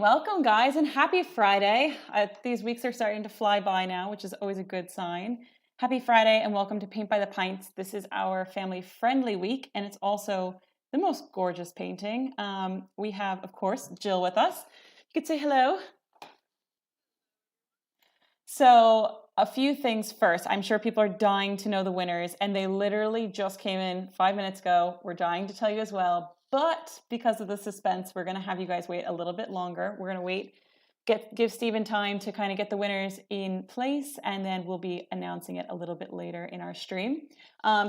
welcome guys, and happy Friday. These weeks are starting to fly by now, which is always a good sign. Happy Friday and welcome to Paint by the Pints. This is our family-friendly week, and it's also the most gorgeous painting. We have, of course, Jill with us. You could say hello. So a few things first. I'm sure people are dying to know the winners, and they literally just came in 5 minutes ago. We're dying to tell you as well. But because of the suspense, we're going to have you guys wait a little bit longer. We're going to give Stephen time to kind of get the winners in place, and then we'll be announcing it a little bit later in our stream.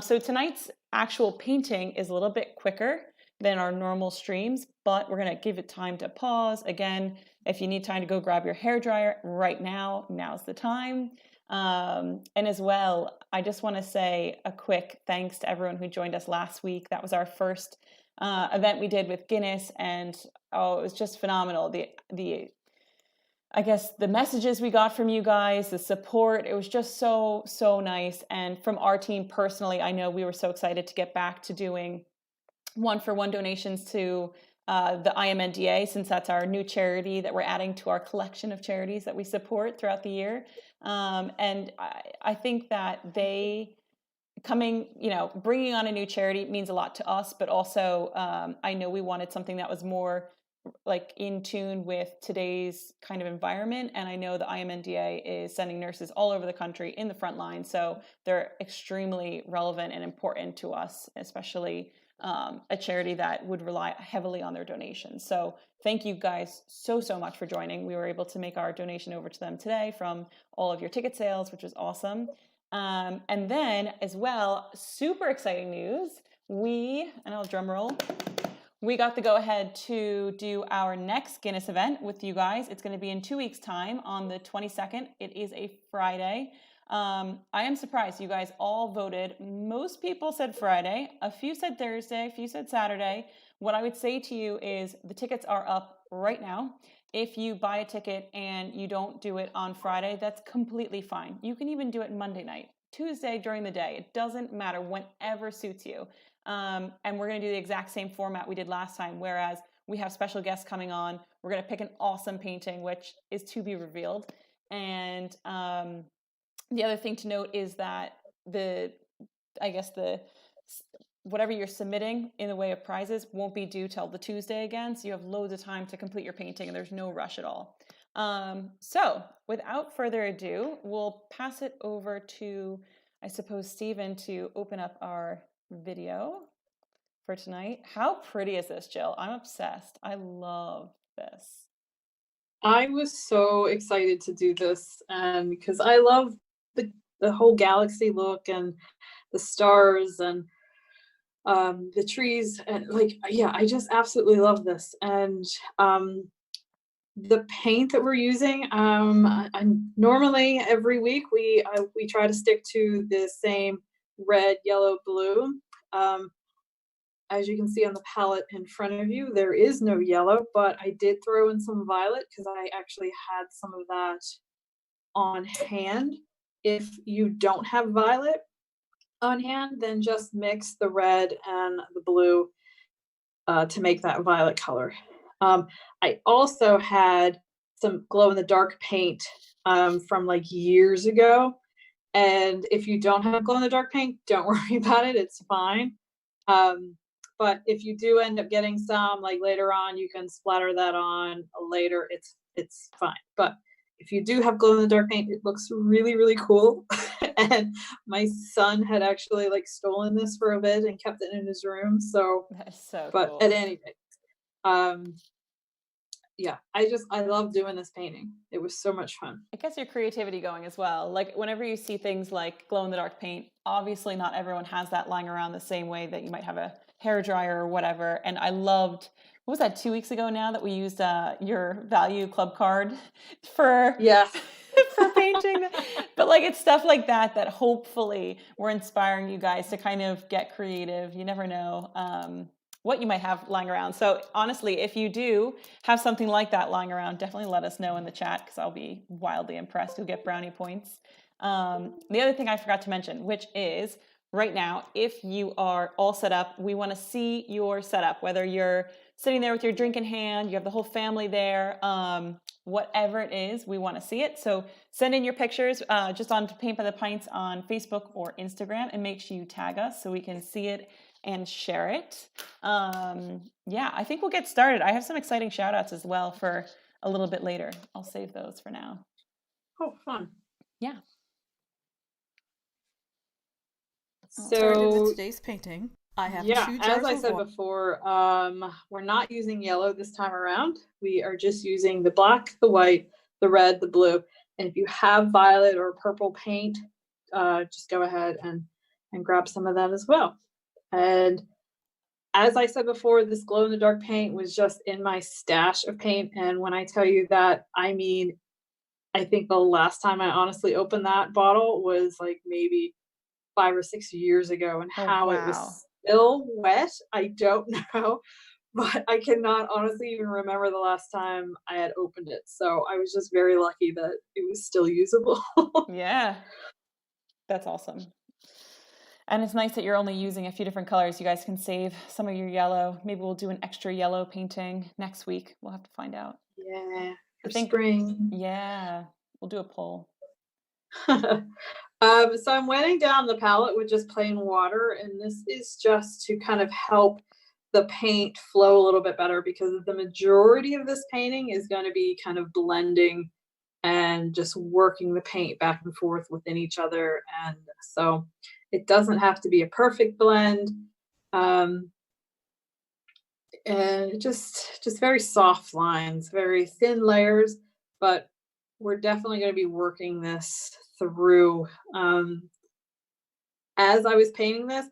So tonight's actual painting is a little bit quicker than our normal streams, but we're going to give it time to pause. Again, if you need time to go grab your hairdryer right now, now's the time. And as well, I just want to say a quick thanks to everyone who joined us last week. That was our first event we did with Guinness, and it was just phenomenal. I guess the messages we got from you guys, the support, it was just so nice. And from our team personally, I know we were so excited to get back to doing one-for-one donations to the IMNDA, since that's our new charity that we're adding to our collection of charities that we support throughout the year. And I think that bringing on a new charity means a lot to us, but also I know we wanted something that was more like in tune with today's kind of environment. And I know the IMNDA is sending nurses all over the country in the front line. So they're extremely relevant and important to us, especially a charity that would rely heavily on their donations. So thank you guys so much for joining. We were able to make our donation over to them today from all of your ticket sales, which was awesome. And then as well, super exciting news. And I'll drum roll. We got the go ahead to do our next Guinness event with you guys. It's going to be in 2 weeks' time on the 22nd. It is a Friday. I am surprised you guys all voted. Most people said Friday, a few said Thursday, a few said Saturday. What I would say to you is the tickets are up right now. If you buy a ticket and you don't do it on Friday, that's completely fine. You can even do it Monday night, Tuesday during the day. It doesn't matter, whenever suits you. And we're going to do the exact same format we did last time, whereas we have special guests coming on. We're going to pick an awesome painting, which is to be revealed. And the other thing to note is that whatever you're submitting in the way of prizes won't be due till the Tuesday again. So you have loads of time to complete your painting and there's no rush at all. So without further ado, we'll pass it over to, I suppose, Stephen to open up our video for tonight. How pretty is this, Jill? I'm obsessed. I love this. I was so excited to do this because I love the whole galaxy look and the stars and the trees, and I just absolutely love this. And the paint that we're using, normally every week we try to stick to the same red, yellow, blue. As you can see on the palette in front of you, there is no yellow, but I did throw in some violet because I actually had some of that on hand. If you don't have violet on hand, then just mix the red and the blue to make that violet color. I also had some glow-in-the-dark paint from like years ago. And if you don't have glow-in-the-dark paint, don't worry about it. It's fine. But if you do end up getting some, like later on, you can splatter that on later. It's fine. But if you do have glow-in-the-dark paint, it looks really, really cool. And my son had actually stolen this for a bit and kept it in his room. So that's so but cool. At any rate, yeah, I love doing this painting. It was so much fun. It gets your creativity going as well. Like whenever you see things like glow-in-the-dark paint, obviously not everyone has that lying around the same way that you might have a hairdryer or whatever. And I loved, what was that, 2 weeks ago now that we used your value club card for for painting. But it's stuff like that hopefully we're inspiring you guys to kind of get creative. You never know what you might have lying around. So honestly, if you do have something like that lying around, definitely let us know in the chat because I'll be wildly impressed. You'll get brownie points. The other thing I forgot to mention, which is right now, if you are all set up, we want to see your setup, whether you're sitting there with your drink in hand, you have the whole family there, whatever it is, we want to see it. So send in your pictures just on Paint by the Pints on Facebook or Instagram, and make sure you tag us so we can see it and share it. Yeah, I think we'll get started. I have some exciting shout outs as well for a little bit later. I'll save those for now. Oh, fun. Yeah. So today's painting. I have yeah, two as jars I of said water. before, we're not using yellow this time around. We are just using the black, the white, the red, the blue. And if you have violet or purple paint, just go ahead and grab some of that as well. And as I said before, this glow in the dark paint was just in my stash of paint. And when I tell you that, I mean, I think the last time I honestly opened that bottle was like maybe 5 or 6 years ago, and Oh, how it wow. was still wet, I don't know, but I cannot honestly even remember the last time I had opened it. So I was just very lucky that it was still usable. Yeah. That's awesome. And it's nice that you're only using a few different colors. You guys can save some of your yellow. Maybe we'll do an extra yellow painting next week. We'll have to find out. Yeah, I for think, spring. yeah, we'll do a poll. So I'm wetting down the palette with just plain water, and this is just to kind of help the paint flow a little bit better, because the majority of this painting is going to be kind of blending and just working the paint back and forth within each other. And so it doesn't have to be a perfect blend. And just very soft lines, very thin layers, but we're definitely going to be working this through. As I was painting this,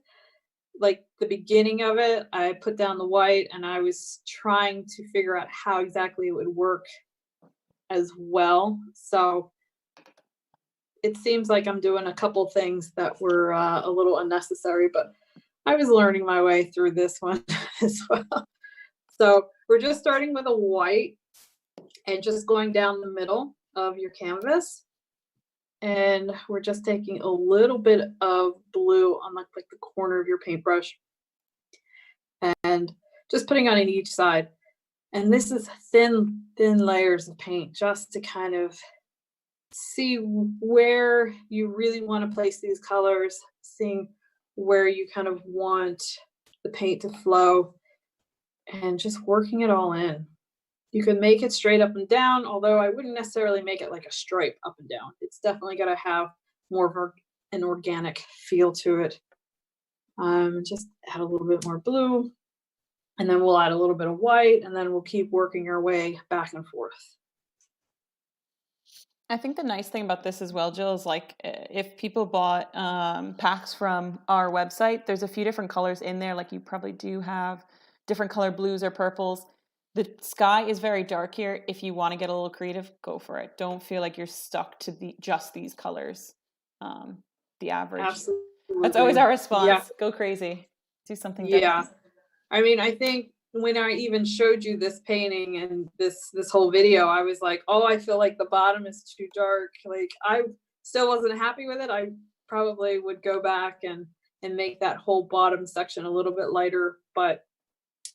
like the beginning of it, I put down the white and I was trying to figure out how exactly it would work as well. So it seems like I'm doing a couple things that were a little unnecessary, but I was learning my way through this one as well. So we're just starting with a white and just going down the middle of your canvas. And we're just taking a little bit of blue on like the corner of your paintbrush and just putting on each side. And this is thin layers of paint, just to kind of see where you really want to place these colors, seeing where you kind of want the paint to flow, and just working it all in. You can make it straight up and down, although I wouldn't necessarily make it like a stripe up and down. It's definitely got to have more of an organic feel to it. Just add a little bit more blue, and then we'll add a little bit of white, and then we'll keep working our way back and forth. I think the nice thing about this as well, Jill, is like if people bought packs from our website, there's a few different colors in there. Like you probably do have different color blues or purples. The sky is very dark here. If you want to get a little creative, go for it. Don't feel like you're stuck to just these colors. The average. Absolutely. That's always our response. Yeah. Go crazy. Do something Yeah. different. I mean, I think when I even showed you this painting and this whole video, I was like, oh, I feel like the bottom is too dark. Like I still wasn't happy with it. I probably would go back and make that whole bottom section a little bit lighter. But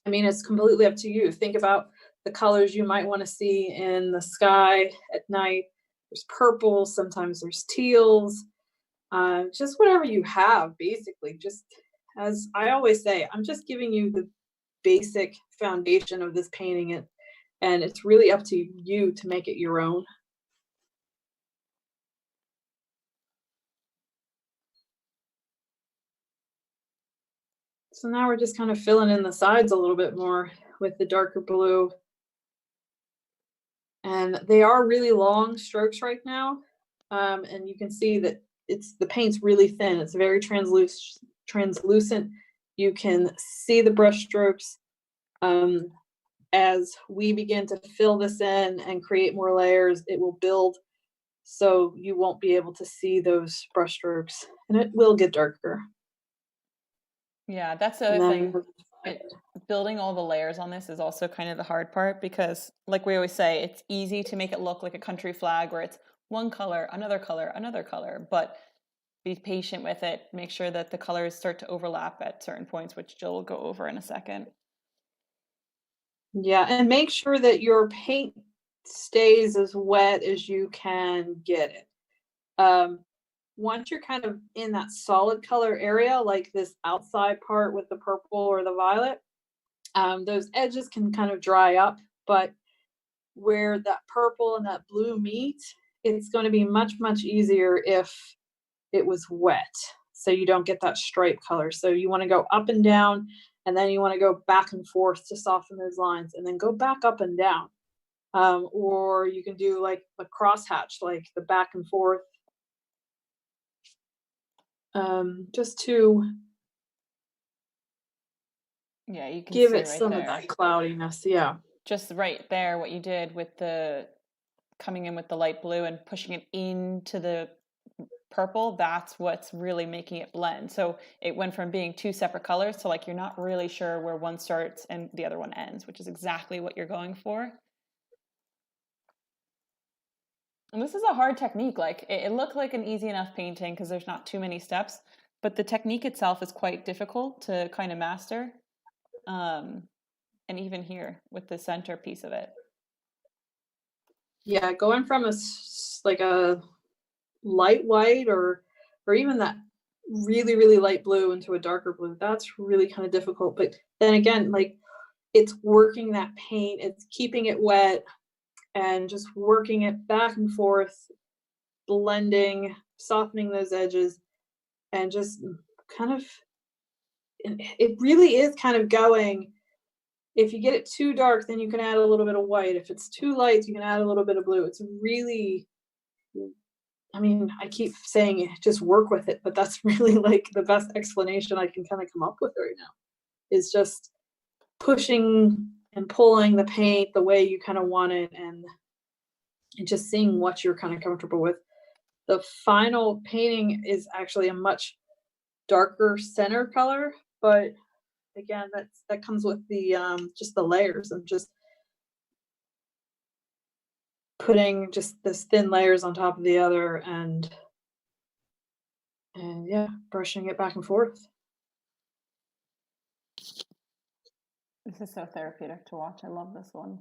I mean, it's completely up to you. Think about the colors you might want to see in the sky at night. There's purples, sometimes there's teals, just whatever you have, basically. Just as I always say, I'm just giving you the basic foundation of this painting, and it's really up to you to make it your own. So now we're just kind of filling in the sides a little bit more with the darker blue. And they are really long strokes right now. And you can see that the paint's really thin. It's very translucent. You can see the brush strokes. As we begin to fill this in and create more layers, it will build, so you won't be able to see those brush strokes, and it will get darker. Yeah, that's the other thing. Building all the layers on this is also kind of the hard part, because like we always say, it's easy to make it look like a country flag where it's one color, another color, another color, but be patient with it. Make sure that the colors start to overlap at certain points, which Jill will go over in a second. Yeah, and make sure that your paint stays as wet as you can get it. Um, Once you're kind of in that solid color area, like this outside part with the purple or the violet, those edges can kind of dry up, but where that purple and that blue meet, it's going to be much, much easier if it was wet. So you don't get that stripe color. So you want to go up and down, and then you want to go back and forth to soften those lines, and then go back up and down. Or you can do like a crosshatch, like the back and forth, just to Yeah, you can give see it right some of there. that cloudiness. Yeah. Just right there, what you did with the coming in with the light blue and pushing it into the purple, that's what's really making it blend. So it went from being two separate colors to like you're not really sure where one starts and the other one ends, which is exactly what you're going for. And this is a hard technique. Like it looked like an easy enough painting because there's not too many steps, but the technique itself is quite difficult to kind of master. Um, and even here with the center piece of it. Yeah, going from like a light white or even that really, really light blue into a darker blue, that's really kind of difficult. But then again, like it's working that paint, it's keeping it wet and just working it back and forth, blending, softening those edges, and just kind of it really is kind of going. If you get it too dark, then you can add a little bit of white. If it's too light, you can add a little bit of blue. It's really, I mean, I keep saying just work with it, but that's really like the best explanation I can kind of come up with right now is just pushing and pulling the paint the way you kind of want it, and just seeing what you're kind of comfortable with. The final painting is actually a much darker center color, but again, that comes with the just the layers and just putting just this thin layers on top of the other, and yeah, brushing it back and forth. This is so therapeutic to watch. I love this one.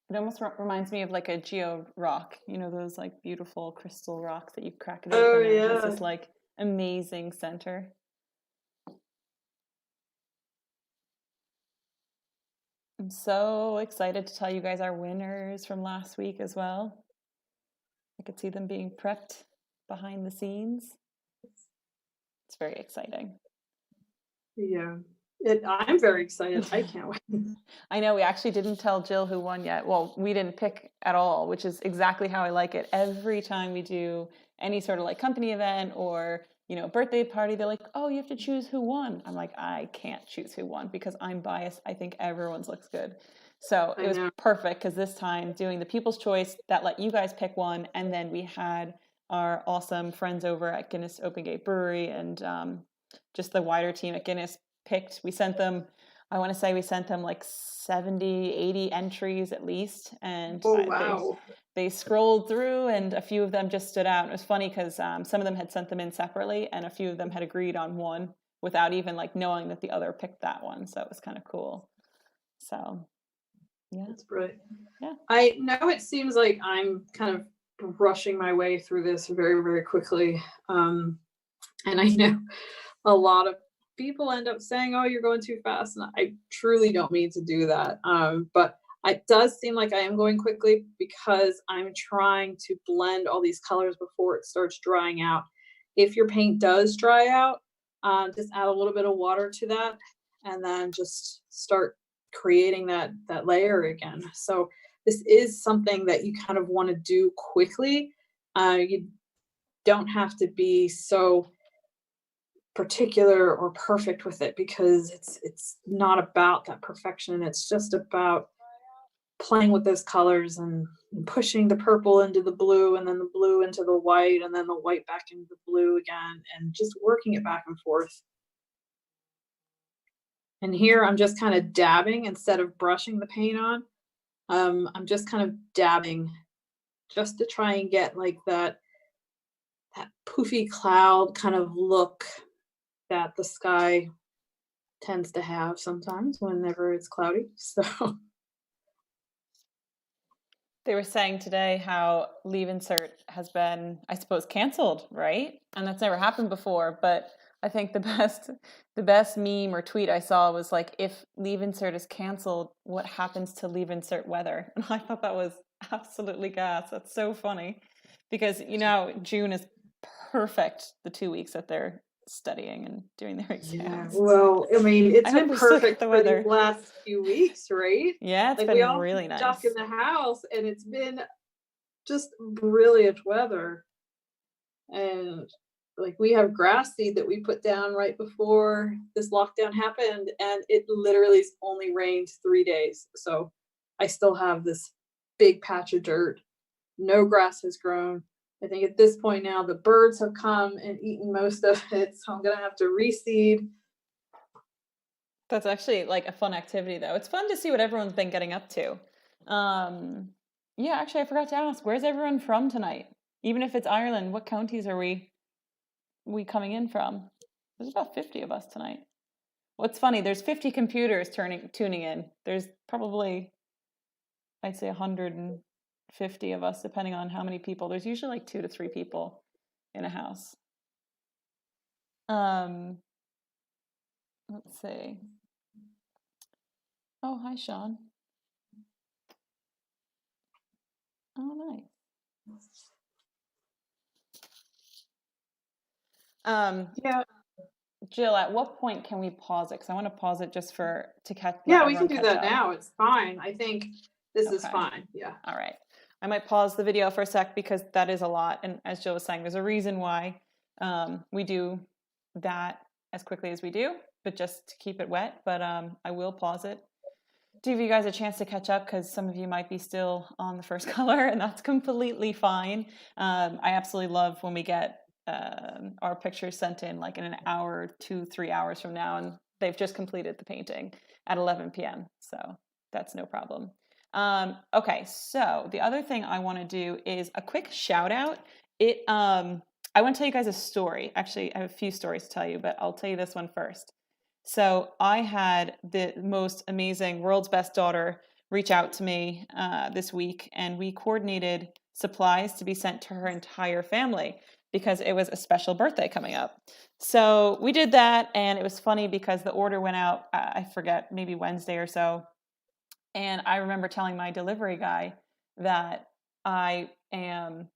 It almost reminds me of like a geo rock, you know, those like beautiful crystal rocks that you crack it Oh open and it has yeah. this like amazing center. I'm so excited to tell you guys our winners from last week as well. I could see them being prepped behind the scenes. It's very exciting. Yeah. I'm very excited. I can't wait. I know we actually didn't tell Jill who won yet. Well, we didn't pick at all, which is exactly how I like it. Every time we do any sort of like company event or, you know, birthday party, they're like, "Oh, you have to choose who won." I'm like, "I can't choose who won because I'm biased. I think everyone's looks good." So I it was know. perfect because this time doing the People's Choice that let you guys pick one, and then we had our awesome friends over at Guinness Open Gate Brewery and just the wider team at Guinness picked. We sent them, I want to say we sent them like 70, 80 entries at least. And Oh they wow. they scrolled through and a few of them just stood out. It was funny because some of them had sent them in separately and a few of them had agreed on one without even like knowing that the other picked that one. So it was kind of cool. So yeah. That's brilliant. Yeah. I know it seems like I'm kind of rushing my way through this very, very quickly. And I know a lot of people end up saying, "Oh, you're going too fast," and I truly don't mean to do that. But it does seem like I am going quickly because I'm trying to blend all these colors before it starts drying out. If your paint does dry out, just add a little bit of water to that, and then just start creating that layer again. So this is something that you kind of want to do quickly. You don't have to be so particular or perfect with it because it's not about that perfection. It's just about playing with those colors and pushing the purple into the blue and then the blue into the white and then the white back into the blue again and just working it back and forth. And here I'm just kind of dabbing instead of brushing the paint on. I'm just kind of dabbing just to try and get like that poofy cloud kind of look that the sky tends to have sometimes whenever it's cloudy. So They were saying today how Leave Insert has been, I suppose, canceled, right? And that's never happened before. But I think the best meme or tweet I saw was like, if Leave Insert is canceled, what happens to Leave Insert weather? And I thought that was absolutely gas. That's so funny because June is perfect. The 2 weeks that they're studying and doing their yeah, exams. well, I mean, I it's hope been we still get perfect the for these weather. last few weeks, right? Yeah, it's Like we been all been really stuck in nice. the house and it's been just brilliant weather. And like we have grass seed that we put down right before this lockdown happened, and it literally only rained 3 days. So I still have this big patch of dirt. No grass has grown. I think at this point now the birds have come and eaten most of it, so I'm gonna have to reseed. That's actually like a fun activity, though. It's fun to see what everyone's been getting up to. Um, yeah, actually, I forgot to ask, where's everyone from tonight? Even if it's Ireland, what counties are we coming in from? There's about 50 of us tonight. What's funny, there's 50 computers tuning in. There's probably, I'd say, 150 of us, depending on how many people. There's usually like 2 to 3 people in a house. Um, let's see. Oh, hi, Sean. Oh, nice. Yeah, Jill, at what point can we pause it? Because I want to pause it just let yeah, we can everyone do catch that up. now. It's fine. I think this is Okay. fine. Yeah. All right. I might pause the video for a sec because that is a lot. And as Jill was saying, there's a reason why we do that as quickly as we do, but just to keep it wet. But I will pause it to give you guys a chance to catch up because some of you might be still on the first color, and that's completely fine. I absolutely love when we get our pictures sent in like in an hour, 2, 3 hours from now, and they've just completed the painting at 11 p.m. So that's no problem. Okay, so the other thing I want to do is a quick shout out. I want to tell you guys a story. Actually, I have a few stories to tell you, but I'll tell you this one first. So I had the most amazing world's best daughter reach out to me this week, and we coordinated supplies to be sent to her entire family because it was a special birthday coming up. So we did that, and it was funny because the order went out, I forget, maybe Wednesday or so. And I remember telling my delivery guy that I am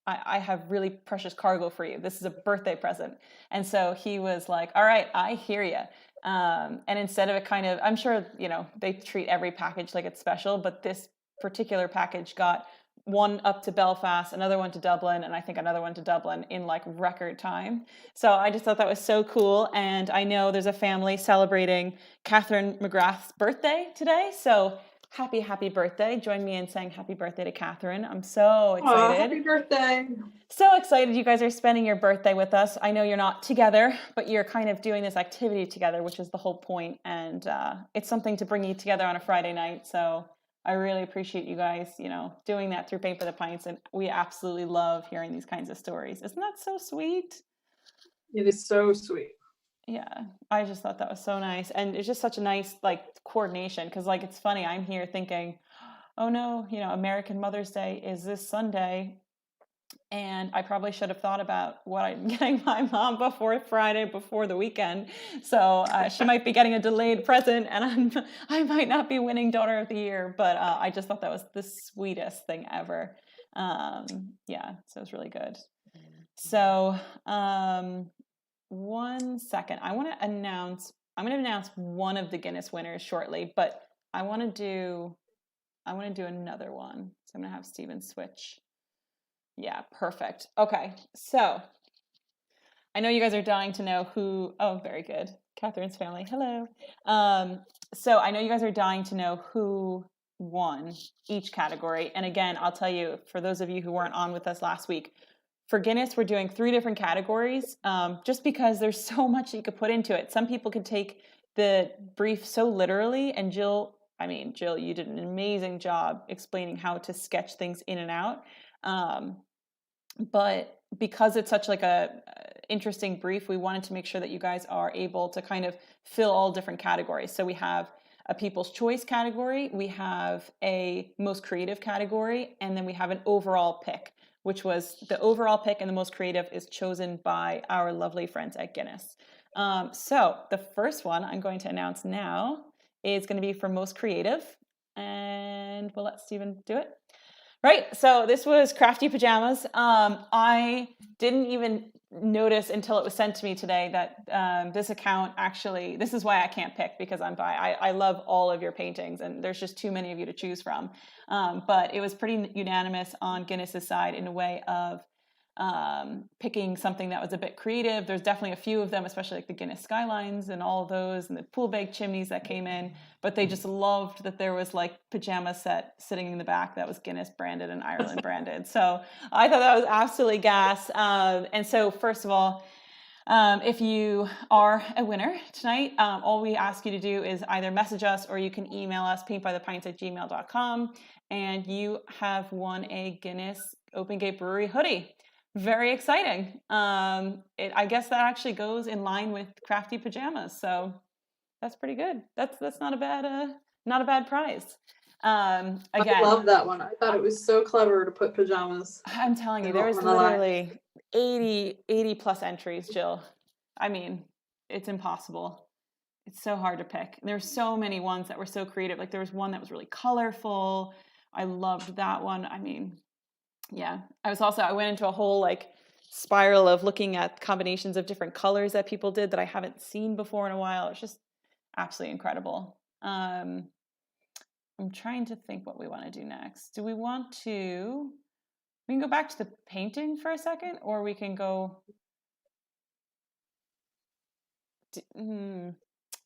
I have really precious cargo for you. This is a birthday present. And so he was like, all right, I hear you. And instead of it kind of, I'm sure, they treat every package like it's special, but this particular package got one up to Belfast, another one to Dublin, and I think another one to Dublin in like record time. So I just thought that was so cool. And I know there's a family celebrating Catherine McGrath's birthday today. So happy birthday. Join me in saying happy birthday to Catherine. I'm so Oh, excited. happy birthday. So excited you guys are spending your birthday with us. I know you're not together, but you're kind of doing this activity together, which is the whole point. And it's something to bring you together on a Friday night. So I really appreciate you guys, doing that through Paint for the Pints. And we absolutely love hearing these kinds of stories. Isn't that so sweet? It is so sweet. Yeah, I just thought that was so nice. And it's just such a nice like coordination because like it's funny, I'm here thinking, oh no, American Mother's Day is this Sunday. And I probably should have thought about what I'm getting my mom before Friday, before the weekend. So she might be getting a delayed present, and I might not be winning Daughter of the Year. But I just thought that was the sweetest thing ever. Yeah, so it was really good. So 1 second, I'm going to announce one of the Guinness winners shortly, but I want to do another one. So I'm going to have Steven switch. Yeah, perfect. Okay, so I know you guys are dying to know who. Oh, very good. Catherine's family. Hello. So I know you guys are dying to know who won each category. And again, I'll tell you, for those of you who weren't on with us last week, for Guinness, we're doing 3 different categories just because there's so much you could put into it. Some people could take the brief so literally, and Jill, you did an amazing job explaining how to sketch things in and out. But because it's such like interesting brief. We wanted to make sure that you guys are able to kind of fill all different categories. So we have a People's Choice category, we have a Most Creative category, and then we have an overall pick, which was the overall pick, and the most creative is chosen by our lovely friends at Guinness. So the first one I'm going to announce now is going to be for most creative, and we'll let Stephen do it. Right, so this was Crafty Pajamas. I didn't even notice until it was sent to me today that this account actually, this is why I can't pick, because I love all of your paintings and there's just too many of you to choose from. But it was pretty unanimous on Guinness's side in a way of picking something that was a bit creative. There's definitely a few of them, especially like the Guinness skylines and all of those, and the pool bag chimneys that came in, but they just loved that there was like pajama set sitting in the back that was Guinness branded and Ireland branded. So I thought that was absolutely gas. And so first of all, if you are a winner tonight, all we ask you to do is either message us or you can email us paintbythepints@gmail.com, and you have won a Guinness Open Gate Brewery hoodie. Very exciting. I guess that actually goes in line with Crafty Pajamas, so that's pretty good. That's not a bad prize. Again, I love that one. I thought it was so clever to put pajamas. I'm telling you, there's literally 80 plus entries, Jill. I mean, it's impossible. It's so hard to pick. There's so many ones that were so creative. Like there was one that was really colorful. I loved that one. I mean, yeah. I went into a whole like spiral of looking at combinations of different colors that people did that I haven't seen before in a while. It's just absolutely incredible. I'm trying to think what we want to do next. Do we want to, we can go back to the painting for a second, or we can go, I'm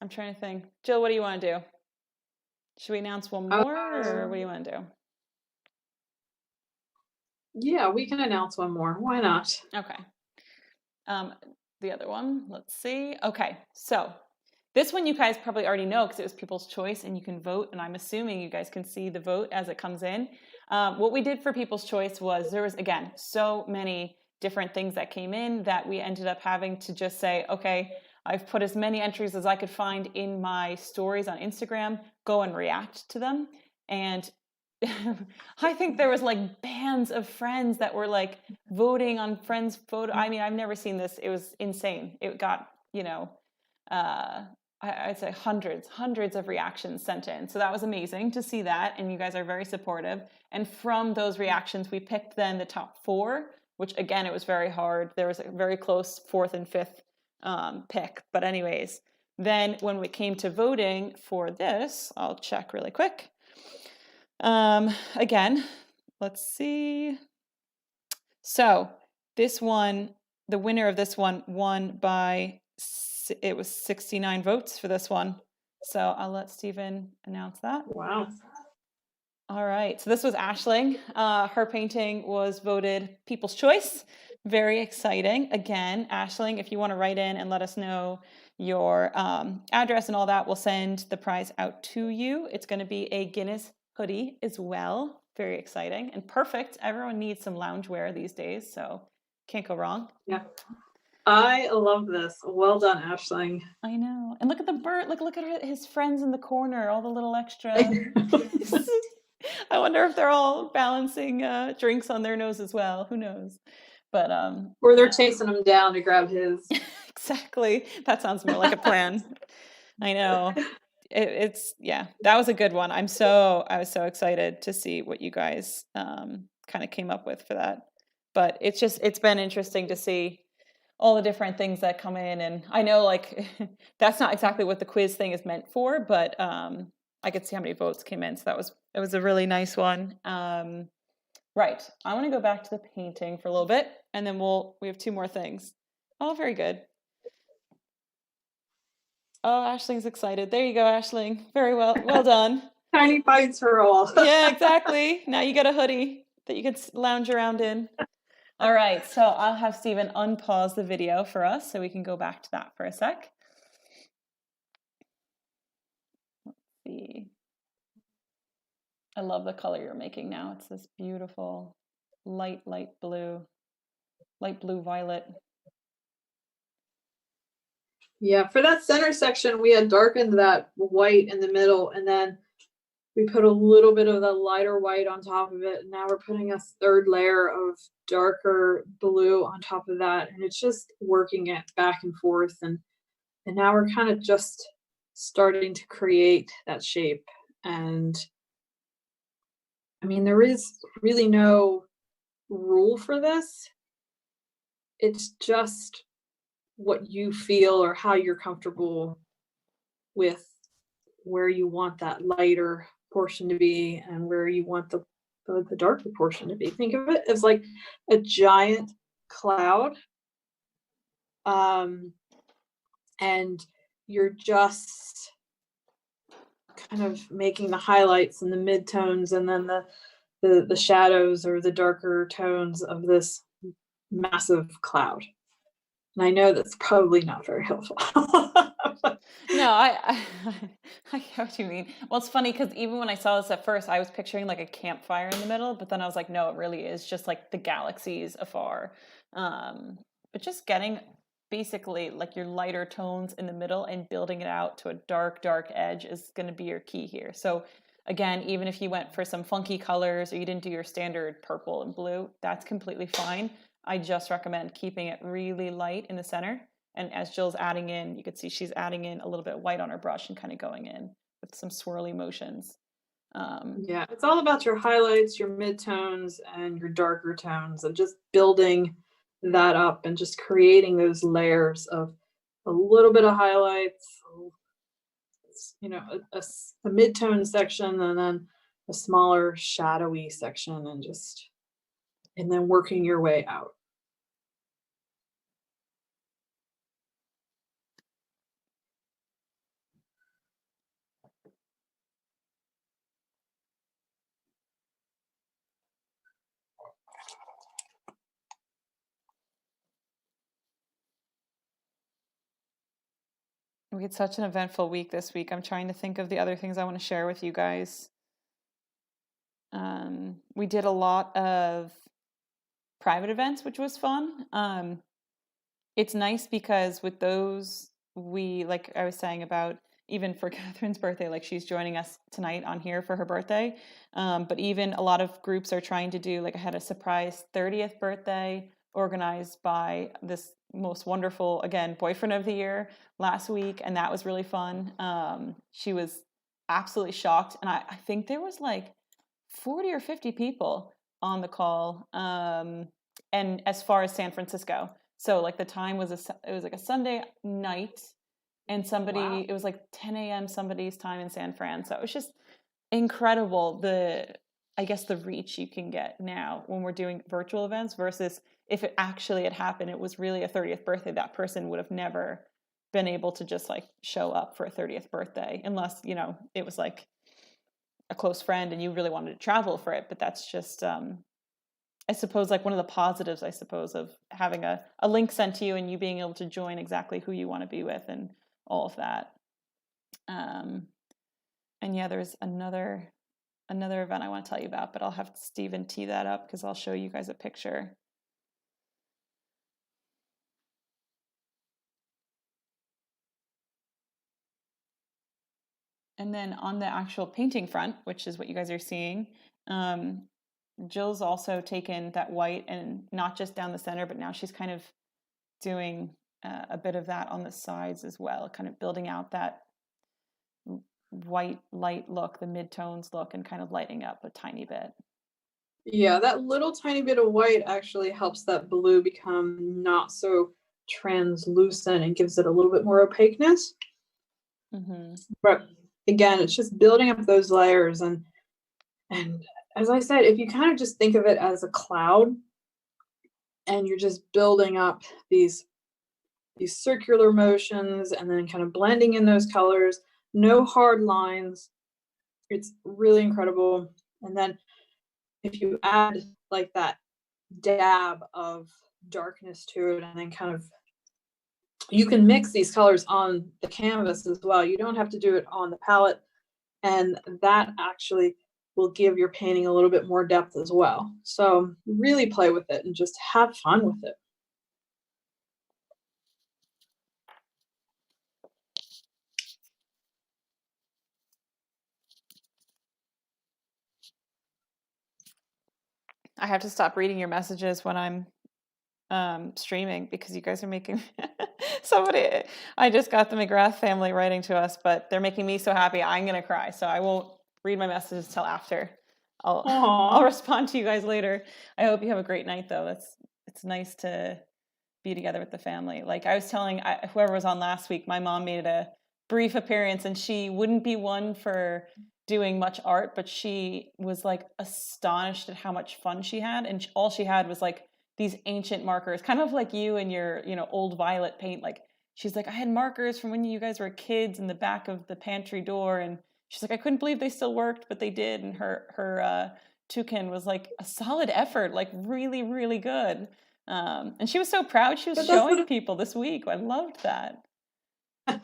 trying to think. Jill, what do you want to do? Should we announce one more, or what do you want to do? Yeah, we can announce one more. Why not? Okay. The other one, let's see. Okay, so this one you guys probably already know because it was People's Choice and you can vote, and I'm assuming you guys can see the vote as it comes in. What we did for People's Choice was there was, again, so many different things that came in that we ended up having to just say, okay, I've put as many entries as I could find in my stories on Instagram, go and react to them. And I think there was like bands of friends that were like voting on friends' photo. I mean, I've never seen this. It was insane. It got, I'd say hundreds of reactions sent in. So that was amazing to see that. And you guys are very supportive. And from those reactions, we picked then the top 4, which again, it was very hard. There was a very close 4th and 5th pick. But anyways, then when we came to voting for this, I'll check really quick. Again, let's see. So this one, the winner of this one won by, it was 69 votes for this one. So I'll let Stephen announce that. Wow. All right. So this was Aisling. Her painting was voted People's Choice. Very exciting. Again, Aisling, if you want to write in and let us know your address and all that, we'll send the prize out to you. It's going to be a Guinness hoodie as well. Very exciting and perfect. Everyone needs some loungewear these days, so can't go wrong. Yeah. I love this. Well done, Aisling. I know. And look at the bird. Look at his friends in the corner, all the little extra. I wonder if they're all balancing drinks on their nose as well. Who knows? But or they're chasing him down to grab his. Exactly. That sounds more like a plan. I know. It's that was a good one. I was so excited to see what you guys kind of came up with for that. But it's been interesting to see all the different things that come in, and I know like that's not exactly what the quiz thing is meant for, but I could see how many votes came in, so it was a really nice one. Right, I want to go back to the painting for a little bit, and then we have 2 more things. Oh, very good. Oh, Aisling's excited. There you go, Aisling. Very well done. Tiny bites for all. Yeah, exactly. Now you get a hoodie that you can lounge around in. All right, so I'll have Stephen unpause the video for us so we can go back to that for a sec. Let's see. I love the color you're making now. It's this beautiful light blue violet. Yeah, for that center section, we had darkened that white in the middle, and then we put a little bit of the lighter white on top of it. And now we're putting a third layer of darker blue on top of that, and it's just working it back and forth. And now we're kind of just starting to create that shape. And I mean, there is really no rule for this. It's just what you feel or how you're comfortable with where you want that lighter portion to be and where you want the darker portion to be. Think of it as like a giant cloud, um, and you're just kind of making the highlights and the midtones and then the shadows or the darker tones of this massive cloud. And I know that's probably not very helpful. No, I get what you mean. Well, it's funny because even when I saw this at first, I was picturing like a campfire in the middle, but then I was like, no, it really is just like the galaxies afar. Um, but just getting basically like your lighter tones in the middle and building it out to a dark, dark edge is going to be your key here. So again, even if you went for some funky colors or you didn't do your standard purple and blue, that's completely fine. I just recommend keeping it really light in the center. And as Jill's adding in, you could see she's adding in a little bit of white on her brush and kind of going in with some swirly motions. Yeah, it's all about your highlights, your midtones, and your darker tones, and just building that up and just creating those layers of a little bit of highlights, you know, a mid-tone section, and then a smaller shadowy section, and then working your way out. We had such an eventful week this week. I'm trying to think of the other things I want to share with you guys. We did a lot of private events, which was fun. It's nice because with those, we, like I was saying about even for Catherine's birthday, like she's joining us tonight on here for her birthday. But even a lot of groups are trying to do, like I had a surprise 30th birthday organized by this most wonderful, again, boyfriend of the year last week. And that was really fun. She was absolutely shocked. And I think there was like 40 or 50 people on the call. And as far as San Francisco. So like the time was it was like a Sunday night and Wow. it was like 10 a.m. somebody's time in San Fran. So it was just incredible I guess the reach you can get now when we're doing virtual events versus if it actually had happened, it was really a 30th birthday, that person would have never been able to just like show up for a 30th birthday unless, it was like a close friend and you really wanted to travel for it. But that's just I suppose like one of the positives, I suppose, of having a link sent to you and you being able to join exactly who you want to be with and all of that. And yeah, there's another event I want to tell you about, but I'll have Stephen tee that up because I'll show you guys a picture. And then on the actual painting front, which is what you guys are seeing, Jill's also taken that white and not just down the center, but now she's kind of doing a bit of that on the sides as well, kind of building out that white light look, the mid-tones look, and kind of lighting up a tiny bit. Yeah, that little tiny bit of white actually helps that blue become not so translucent and gives it a little bit more opaqueness. Mm-hmm. But again, it's just building up those layers and as I said, if you kind of just think of it as a cloud and you're just building up these circular motions and then kind of blending in those colors, no hard lines. It's really incredible. And then if you add like that dab of darkness to it and then kind of you can mix these colors on the canvas as well. You don't have to do it on the palette, and that actually will give your painting a little bit more depth as well. So really play with it and just have fun with it. I have to stop reading your messages when I'm streaming because you guys are making somebody. I just got the McGrath family writing to us, but they're making me so happy I'm gonna cry. So I won't read my messages till after. I'll Aw. respond to you guys later. I hope you have a great night though. It's nice to be together with the family. Like I was telling whoever was on last week, my mom made a brief appearance and she wouldn't be one for doing much art, but she was like astonished at how much fun she had. And all she had was like these ancient markers, kind of like you and your, old violet paint. Like she's like, I had markers from when you guys were kids in the back of the pantry door. And she's like, I couldn't believe they still worked, but they did. And her toucan was like a solid effort, like really, really good. And she was so proud. She was But that's showing what people this week. I loved that. but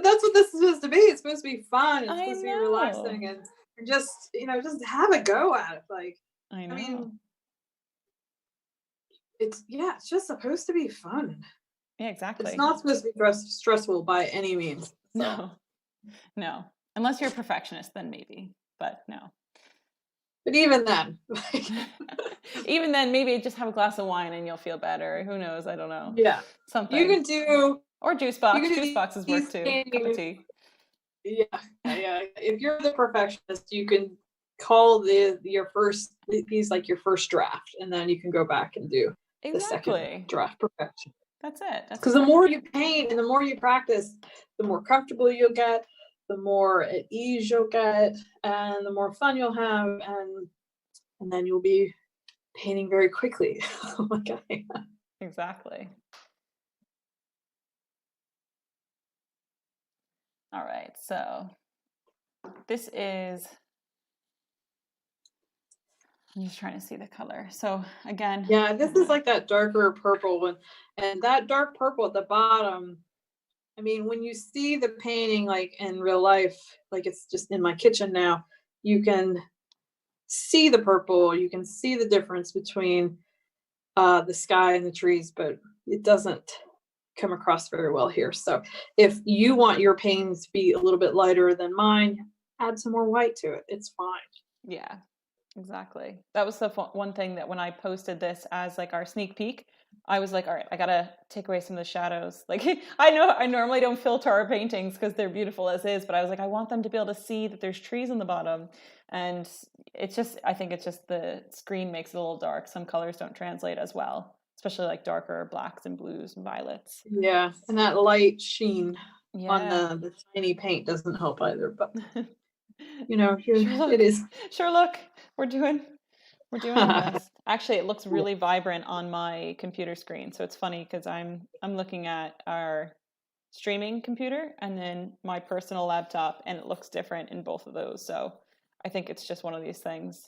that's what this is supposed to be. It's supposed to be fun. It's I supposed to be know. relaxing and just, just have a go at it. Like, I I know. mean, it's just supposed to be fun. Yeah, It's exactly. not supposed to be stressful by any means. So, No, no. Unless you're a perfectionist, then maybe. But no. but even then, like, Even then, maybe just have a glass of wine and you'll feel better. Who knows? I don't know. yeah, you Something. can do Or juice you box. can Juice do boxes work these too. Cup of paintings. tea. Yeah, yeah. If you're the perfectionist, you can call your first these like your first draft, and then you can go back and do the second Exactly. draft perfection. That's it. That's Because the exactly. more you paint and the more you practice, the more comfortable you'll get, the more at ease you'll get, and the more fun you'll have, and then you'll be painting very quickly. Okay. Exactly. All right. So this is, I'm just trying to see the color. So again, Yeah, this is like that darker purple one, and that dark purple at the bottom. I mean, when you see the painting like in real life, like it's just in my kitchen now, you can see the purple, you can see the difference between the sky and the trees, but it doesn't come across very well here. So if you want your paintings to be a little bit lighter than mine, add some more white to it. It's fine. yeah, exactly. That was the one thing that when I posted this as like our sneak peek, I was like, all right, I gotta take away some of the shadows. Like I know I normally don't filter our paintings because they're beautiful as is, but I was like, I want them to be able to see that there's trees on the bottom. And I think it's just the screen makes it a little dark. Some colors don't translate as well, especially like darker blacks and blues and violets. Yeah, and that light sheen on Yeah. the tiny paint doesn't help either. But Sure it look. is. Sure look. We're doing our best. Actually, it looks really vibrant on my computer screen. So it's funny because I'm looking at our streaming computer and then my personal laptop and it looks different in both of those. So I think it's just one of these things.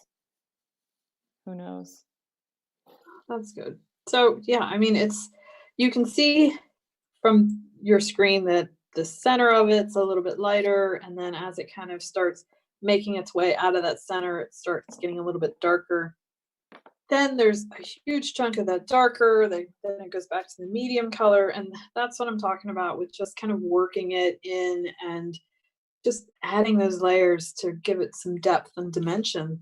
Who knows? That's good. So yeah, I mean, you can see from your screen that the center of it's a little bit lighter, and then as it kind of starts making its way out of that center, it starts getting a little bit darker. Then there's a huge chunk of that darker, then it goes back to the medium color, and that's what I'm talking about with just kind of working it in and just adding those layers to give it some depth and dimension.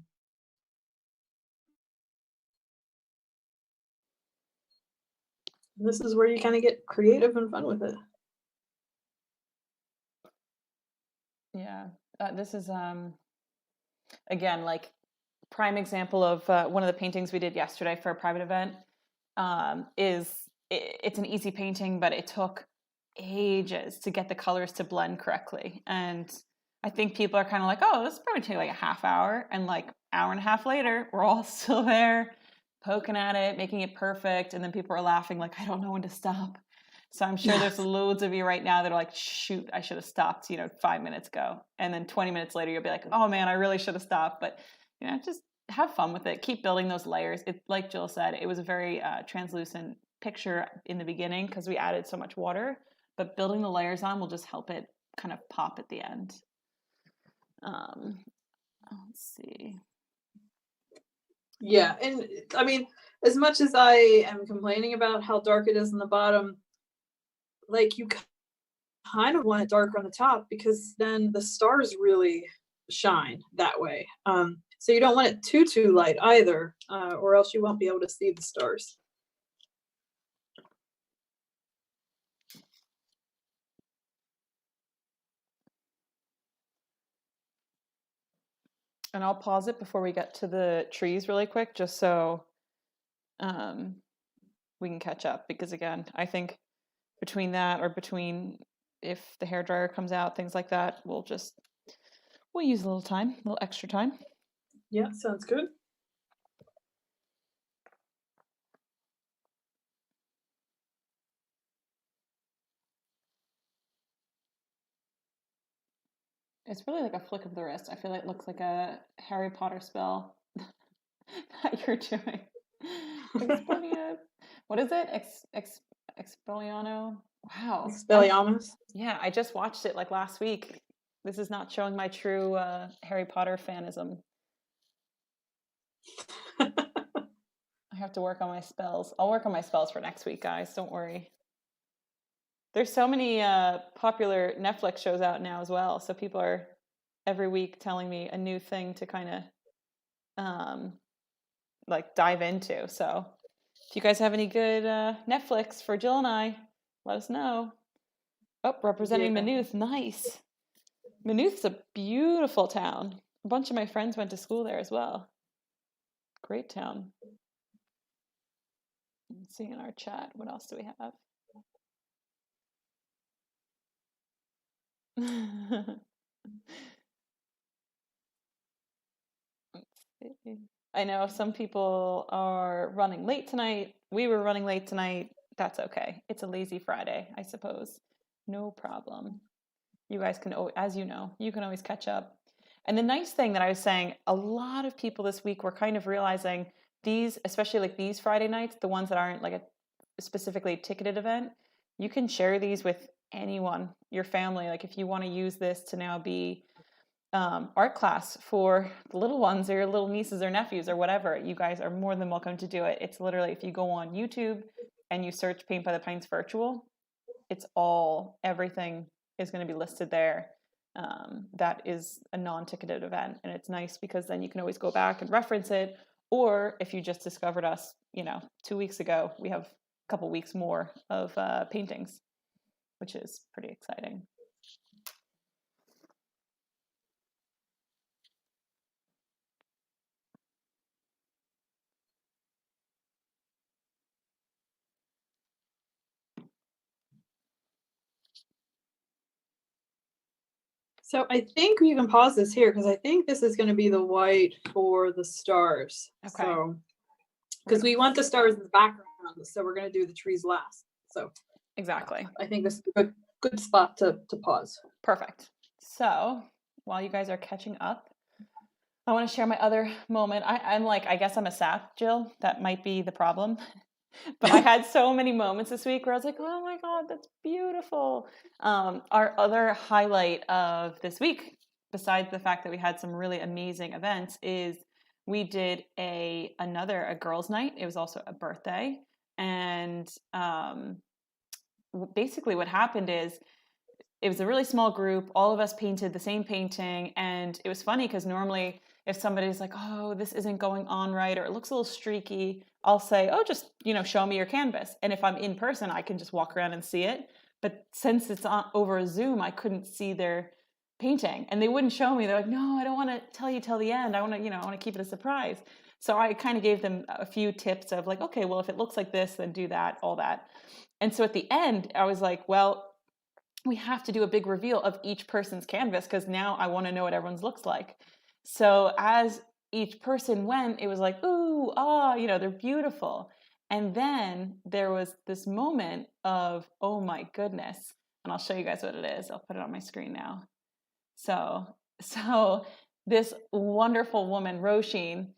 And this is where you kind of get creative and fun with it. Yeah. This is again like prime example of one of the paintings we did yesterday for a private event. It's an easy painting, but it took ages to get the colors to blend correctly. And I think people are kind of like, oh, this probably take like a half hour. And like hour and a half later, we're all still there poking at it, making it perfect. And then people are laughing like, I don't know when to stop. So I'm sure there's loads of you right now that are like, shoot, I should have stopped, 5 minutes ago. And then 20 minutes later, you'll be like, oh man, I really should have stopped. But, just have fun with it. Keep building those layers. It, like Jill said, it was a very translucent picture in the beginning because we added so much water, but building the layers on will just help it kind of pop at the end. Let's see. Yeah, and I mean, as much as I am complaining about how dark it is in the bottom, like you kind of want it darker on the top because then the stars really shine that way. So you don't want it too light either, or else you won't be able to see the stars. And I'll pause it before we get to the trees really quick, just so we can catch up. Because again, I think between that or between if the hairdryer comes out, things like that, we'll use a little extra time. Yeah, sounds good. It's really like a flick of the wrist. I feel like it looks like a Harry Potter spell that you're doing. Exponia. What is it? Expelliarmus? Wow. Expelliarmus. Yeah, I just watched it like last week. This is not showing my true Harry Potter fanism. I have to work on my spells. I'll work on my spells for next week, guys. Don't worry. There's so many popular Netflix shows out now as well. So people are every week telling me a new thing to kind of like dive into. So if you guys have any good Netflix for Jill and I, let us know. Oh, representing Maynooth. Nice. Maynooth's a beautiful town. A bunch of my friends went to school there as well. Great town. Let's see in our chat. What else do we have? I know some people are running late tonight. We were running late tonight. That's okay. It's a lazy Friday, I suppose. No problem. You guys can, as you know, you can always catch up. And the nice thing that I was saying, a lot of people this week were kind of realizing these, especially like these Friday nights, the ones that aren't like a specifically ticketed event, you can share these with anyone, your family. Like if you want to use this to now be art class for the little ones or your little nieces or nephews or whatever, you guys are more than welcome to do it. It's literally, if you go on YouTube and you search Paint by the Pints virtual, it's everything is going to be listed there. That is a non-ticketed event, and it's nice because then you can always go back and reference it. Or if you just discovered us, 2 weeks ago, we have a couple weeks more of paintings, which is pretty exciting. So I think you can pause this here because I think this is going to be the white for the stars. Okay. So, because we want the stars in the background, so we're going to do the trees last. So exactly. I think this is a good spot to pause. Perfect. So while you guys are catching up, I want to share my other moment. I'm like, I guess I'm a sap, Jill. That might be the problem. But I had so many moments this week where I was like, oh my God, that's beautiful. Our other highlight of this week, besides the fact that we had some really amazing events, is we did another girls' night. It was also a birthday. And basically what happened is it was a really small group. All of us painted the same painting. And it was funny because normally if somebody's like, oh, this isn't going on right, or it looks a little streaky, I'll say, oh, just, show me your canvas. And if I'm in person, I can just walk around and see it. But since it's over Zoom, I couldn't see their painting and they wouldn't show me. They're like, no, I don't want to tell you till the end. I want to keep it a surprise. So I kind of gave them a few tips of like, okay, well, if it looks like this, then do that, all that. And so at the end, I was like, well, we have to do a big reveal of each person's canvas because now I want to know what everyone's looks like. So as each person went, it was like, ooh, they're beautiful. And then there was this moment of, oh my goodness. And I'll show you guys what it is. I'll put it on my screen now. So this wonderful woman, Roisin,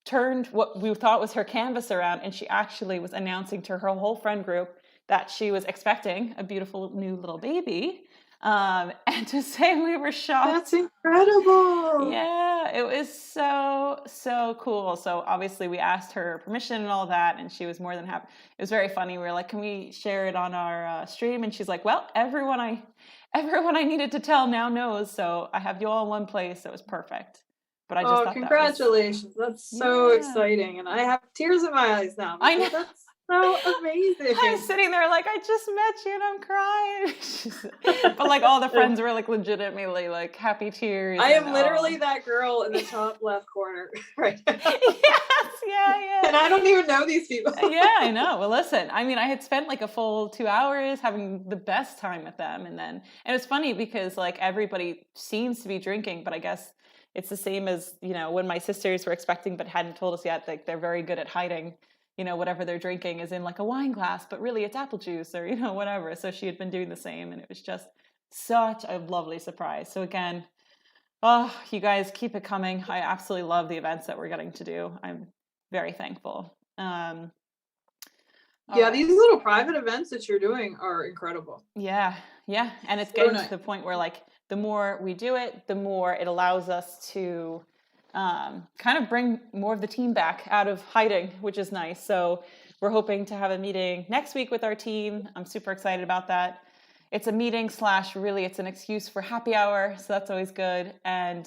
turned what we thought was her canvas around, and she actually was announcing to her whole friend group that she was expecting a beautiful new little baby. And to say we were shocked. That's incredible. Yeah, it was so cool. So obviously we asked her permission and all that, and she was more than happy. It was very funny. We were like, can we share it on our stream? And she's like, well, everyone I needed to tell now knows. So I have you all in one place. It was perfect. but I just Oh, thought that was, congratulations. That's so yeah, exciting. And I have tears in my eyes now I know. because that's so I was amazing. sitting there like, I just met you and I'm crying. But like all the friends were like legitimately like happy tears I and am literally oh. that girl in the top left corner right now. Yes, yeah, And I don't even know these people. yeah, I know. Well, listen, I mean, I had spent like a full 2 hours having the best time with them. And it's funny because like everybody seems to be drinking, but I guess it's the same as, when my sisters were expecting but hadn't told us yet, like they're very good at hiding, whatever they're drinking is in like a wine glass, but really it's apple juice or, whatever. So she had been doing the same and it was just such a lovely surprise. So again, oh, you guys keep it coming. I absolutely love the events that we're getting to do. I'm very thankful. All Yeah, right. these little private events that you're doing are incredible. Yeah. Yeah. And it's So getting to nice. the point where, like, the more we do it, the more it allows us to kind of bring more of the team back out of hiding, which is nice. So we're hoping to have a meeting next week with our team. I'm super excited about that. It's a meeting / really it's an excuse for happy hour. So that's always good. And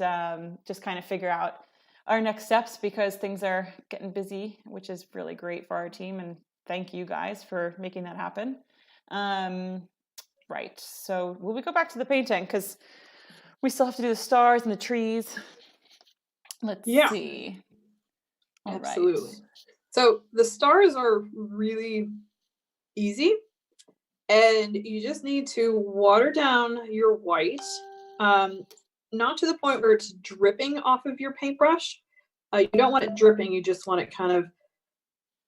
just kind of figure out our next steps because things are getting busy, which is really great for our team. And thank you guys for making that happen. Right. So will we go back to the painting? Because we still have to do the stars and the trees. Let's Yeah, see. All right. absolutely. So the stars are really easy, and you just need to water down your white, um, not to the point where it's dripping off of your paintbrush. You don't want it dripping, you just want it kind of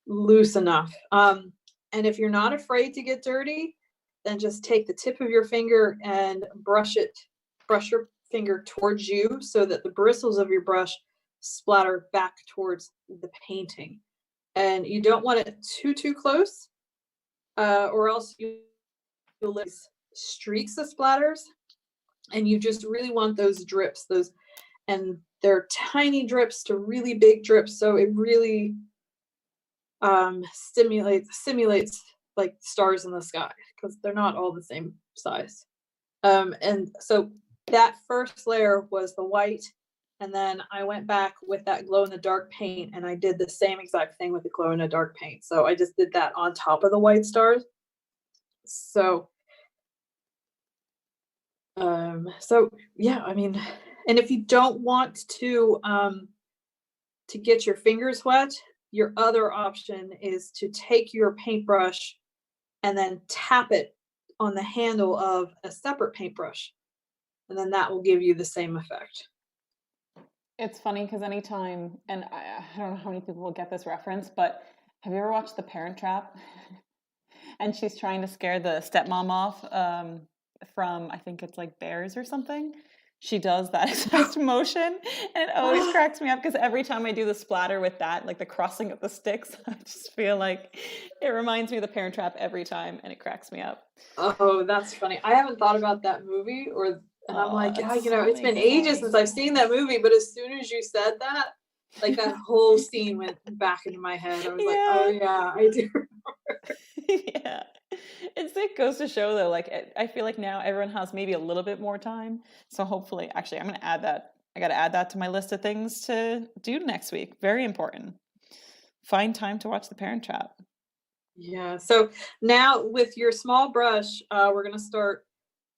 loose enough. And if you're not afraid to get dirty, then just take the tip of your finger and brush your finger towards you so that the bristles of your brush splatter back towards the painting. And you don't want it too close, or else you'll let streaks of splatters. And you just really want those drips, and they're tiny drips to really big drips. So it really simulates like stars in the sky because they're not all the same size. And so that first layer was the white, and then I went back with that glow in the dark paint and I did the same exact thing with the glow in the dark paint. So I just did that on top of the white stars. So so yeah, I mean, and if you don't want to get your fingers wet, your other option is to take your paintbrush and then tap it on the handle of a separate paintbrush. And then that will give you the same effect. It's funny because anytime, and I don't know how many people will get this reference, but have you ever watched The Parent Trap? And she's trying to scare the stepmom off from, I think it's like bears or something. She does that exact motion, and it always cracks me up because every time I do the splatter with that, like the crossing of the sticks, I just feel like it reminds me of The Parent Trap every time, and it cracks me up. Oh, that's funny. I haven't thought about that movie, and I'm Oh, like, yeah, it's so it's many been good ages since I've lines. seen that movie, but as soon as you said that, like that whole scene went back into my head. I was like, oh Yeah. yeah, I do. Yeah. It goes to show though, like I feel like now everyone has maybe a little bit more time. So hopefully, actually, I'm going to add that. I got to add that to my list of things to do next week. Very important. Find time to watch The Parent Trap. Yeah. So now with your small brush, we're gonna start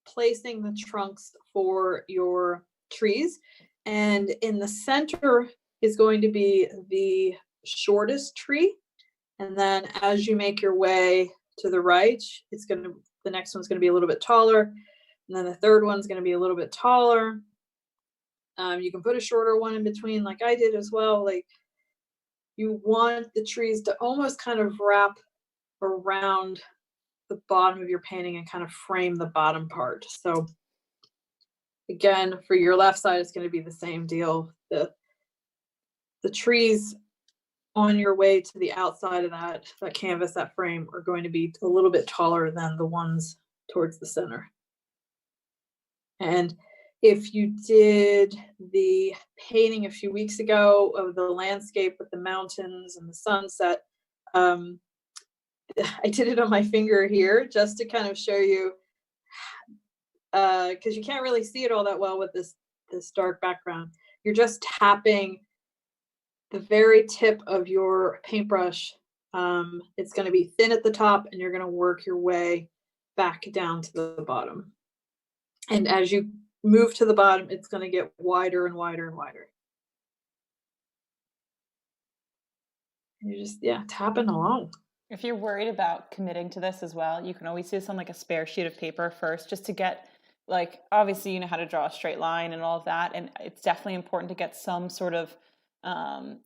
placing the trunks for your trees. And in the center is going to be the shortest tree. And then as you make your way to the right, the next one's gonna be a little bit taller. And then the third one's gonna be a little bit taller. You can put a shorter one in between like I did as well. Like you want the trees to almost kind of wrap around the bottom of your painting and kind of frame the bottom part. So again, for your left side, it's going to be the same deal. The trees on your way to the outside of that canvas, that frame, are going to be a little bit taller than the ones towards the center. And if you did the painting a few weeks ago of the landscape with the mountains and the sunset, I did it on my finger here just to kind of show you, because you can't really see it all that well with this dark background. you're just tapping the very tip of your paintbrush. It's going to be thin at the top, and you're going to work your way back down to the bottom. And as you move to the bottom, it's going to get wider and wider and wider. And you're just, yeah, tapping along. If you're worried about committing to this as well, you can always do this on like a spare sheet of paper first, just to get, like, obviously you know how to draw a straight line and all of that, and it's definitely important to get some sort of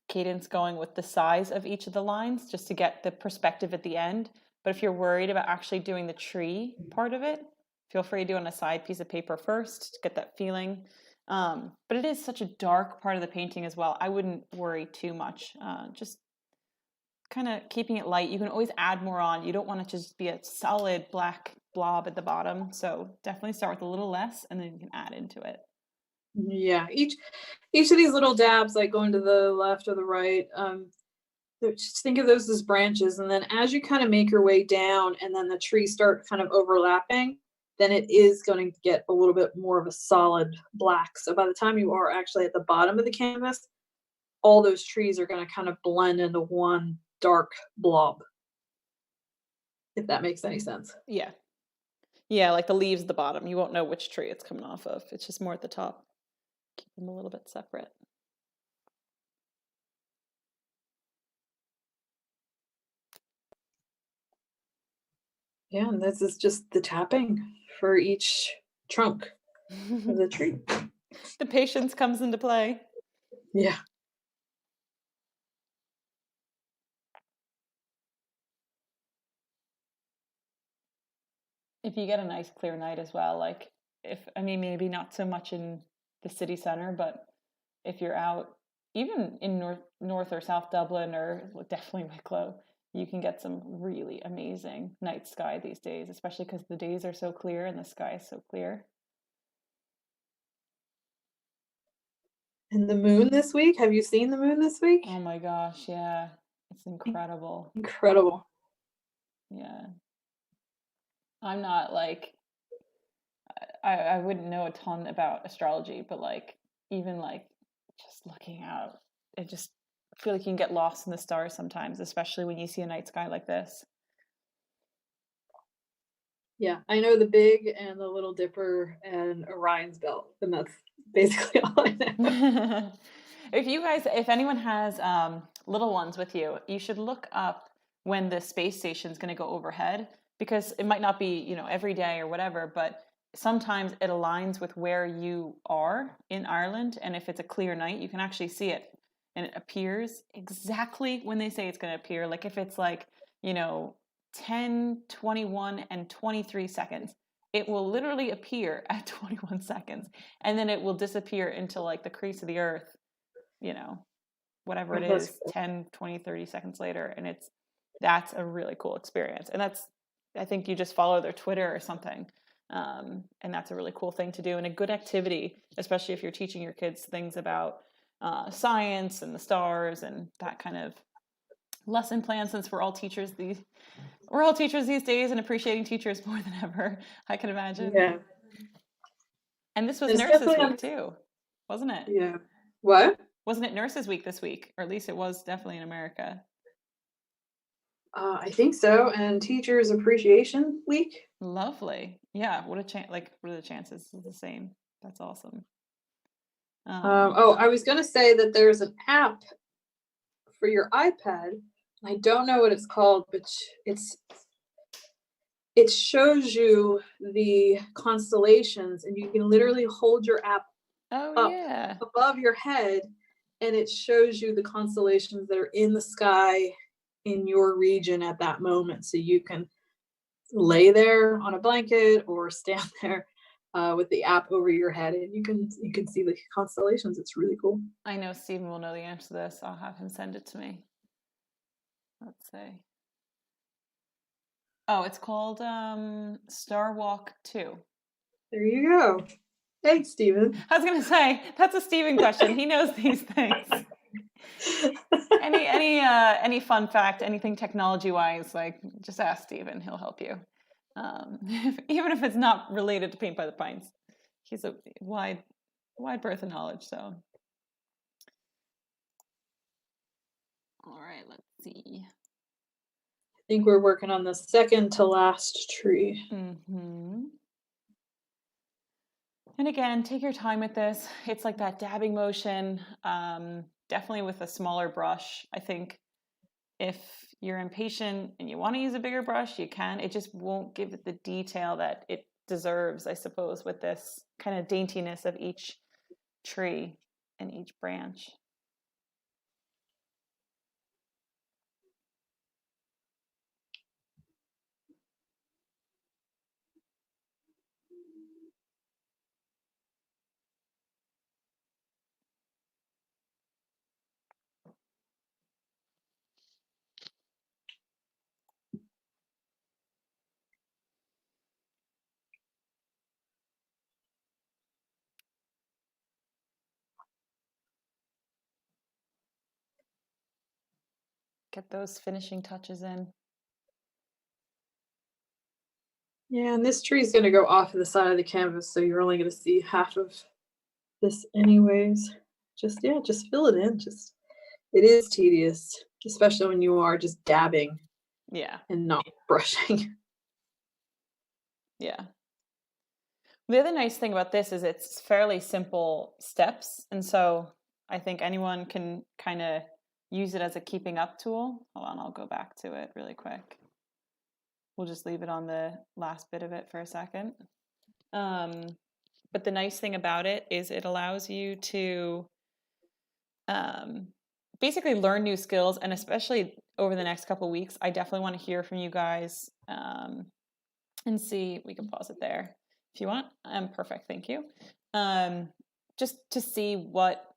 cadence going with the size of each of the lines, just to get the perspective at the end. But if you're worried about actually doing the tree part of it, feel free to do it on a side piece of paper first to get that feeling. But it is such a dark part of the painting as well. I wouldn't worry too much. Just kind of keeping it light. You can always add more on. You don't want it to just be a solid black blob at the bottom. So definitely start with a little less, and then you can add into it. Yeah, each of these little dabs, like going to the left or the right, just think of those as branches, and then as you kind of make your way down, and then the trees start kind of overlapping, then it is going to get a little bit more of a solid black. So by the time you are actually at the bottom of the canvas, all those trees are going to kind of blend into one dark blob, if that makes any sense. Yeah. Yeah, like the leaves at the bottom. You won't know which tree it's coming off of. It's just more at the top. Keep them a little bit separate. Yeah, and this is just the tapping for each trunk of the tree. The patience comes into play. Yeah. If you get a nice clear night as well, like, maybe not so much in the city center, but if you're out even in north or south Dublin, or definitely Wicklow, you can get some really amazing night sky these days, especially because the days are so clear and the sky is so clear. And the moon this week, have you seen the moon this week? Oh my gosh, yeah. It's incredible. Incredible. Yeah. I'm not like, I wouldn't know a ton about astrology, but like, even like just looking out, I just feel like you can get lost in the stars sometimes, especially when you see a night sky like this. Yeah, I know the Big and the Little Dipper and Orion's Belt, and that's basically all I know. If anyone has little ones with you, you should look up when the space station is going to go overhead, because it might not be, every day or whatever, but sometimes it aligns with where you are in Ireland. And if it's a clear night, you can actually see it, and it appears exactly when they say it's going to appear. Like if it's like, 10, 21, and 23 seconds, it will literally appear at 21 seconds, and then it will disappear into like the crease of the earth, whatever it is, Cool. 10, 20, 30 seconds later. And that's a really cool experience. And I think you just follow their Twitter or something. And that's a really cool thing to do, and a good activity, especially if you're teaching your kids things about science and the stars and that kind of lesson plan, since we're all teachers these days, and appreciating teachers more than ever, I can imagine. Yeah. And this was It's Nurses Week too, wasn't it? Yeah. What? Wasn't it Nurses Week this week? Or at least it was definitely in America. I think so. And Teachers Appreciation Week. Lovely. Yeah. What a chance. Like, what are the chances it's the same? That's awesome. I was going to say that there's an app for your iPad. I don't know what it's called, but it shows you the constellations, and you can literally hold your app up above your head, and it shows you the constellations that are in the sky in your region at that moment. So you can lay there on a blanket or stand there with the app over your head, and you can see the constellations. It's really cool. I know Stephen will know the answer to this. I'll have him send it to me. Let's see. Oh, it's called Star Walk 2. There you go. Thanks, Stephen. I was gonna say, that's a Stephen question. He knows these things. Any fun fact, anything technology wise, like, just ask Stephen. He'll help you. Even if it's not related to Paint by the Pines. He's a wide berth of knowledge. So All right, let's see. I think we're working on the second to last tree. Mm-hmm. And again, take your time with this. It's like that dabbing motion, definitely with a smaller brush. I think if you're impatient and you want to use a bigger brush, you can. It just won't give it the detail that it deserves, I suppose, with this kind of daintiness of each tree and each branch. Get those finishing touches in. Yeah, and this tree is going to go off of the side of the canvas, so you're only going to see half of this anyways. Just, yeah, just fill it in. Just, it is tedious, especially when you are just dabbing Yeah, and not brushing. yeah. The other nice thing about this is it's fairly simple steps. And so I think anyone can kind of use it as a keeping up tool. Hold on, I'll go back to it really quick. We'll just leave it on the last bit of it for a second. But the nice thing about it is it allows you to basically learn new skills. And especially over the next couple of weeks, I definitely want to hear from you guys and see. We can pause it there if you want. Perfect, thank you. Just to see what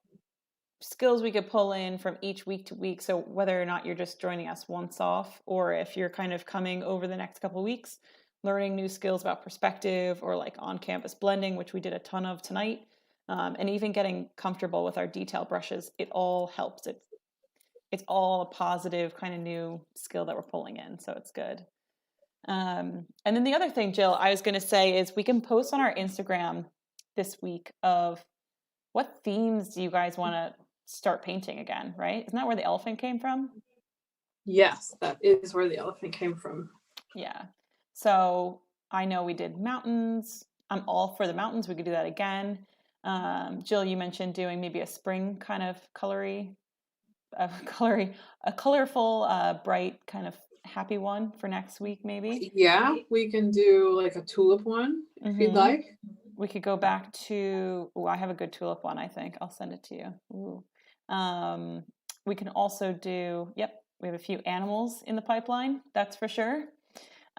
skills we could pull in from each week to week. So whether or not you're just joining us once off, or if you're kind of coming over the next couple of weeks, learning new skills about perspective or like on-campus blending, which we did a ton of tonight, and even getting comfortable with our detail brushes, it all helps. It's all a positive kind of new skill that we're pulling in, so it's good. And then the other thing, Jill, I was going to say is we can post on our Instagram this week of what themes do you guys want to start painting again, right? Isn't that where the elephant came from? Yes, that is where the elephant came from. Yeah. So I know we did mountains. I'm all for the mountains. We could do that again. Jill, you mentioned doing maybe a spring kind of a colorful, bright kind of happy one for next week, maybe. Yeah, we can do like a tulip one if you'd like. We could go back to, I have a good tulip one, I think. I'll send it to you. We can also do, we have a few animals in the pipeline, that's for sure.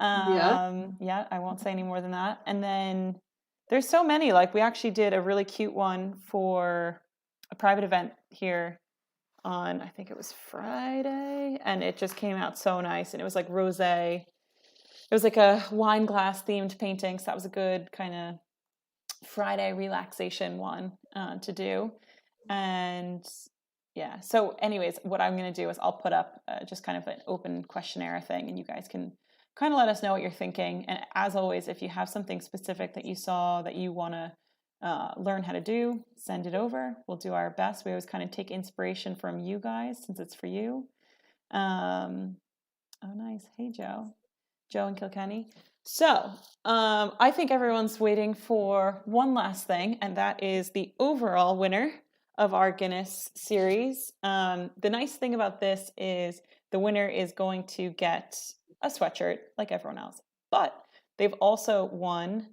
Yeah, I won't say any more than that. And then there's so many, like we actually did a really cute one for a private event here on, I think it was Friday, and it just came out so nice. And it was like rosé. It was like a wine glass themed painting. So that was a good kind of Friday relaxation one to do. And yeah, so anyways, what I'm going to do is I'll put up just kind of an open questionnaire thing, and you guys can kind of let us know what you're thinking. And as always, if you have something specific that you saw that you want to learn how to do, send it over. We'll do our best. We always kind of take inspiration from you guys since it's for you. Oh, nice. Hey, Joe and Kilkenny. So I think everyone's waiting for one last thing, and that is the overall winner of our Guinness series. The nice thing about this is the winner is going to get a sweatshirt like everyone else, but they've also won,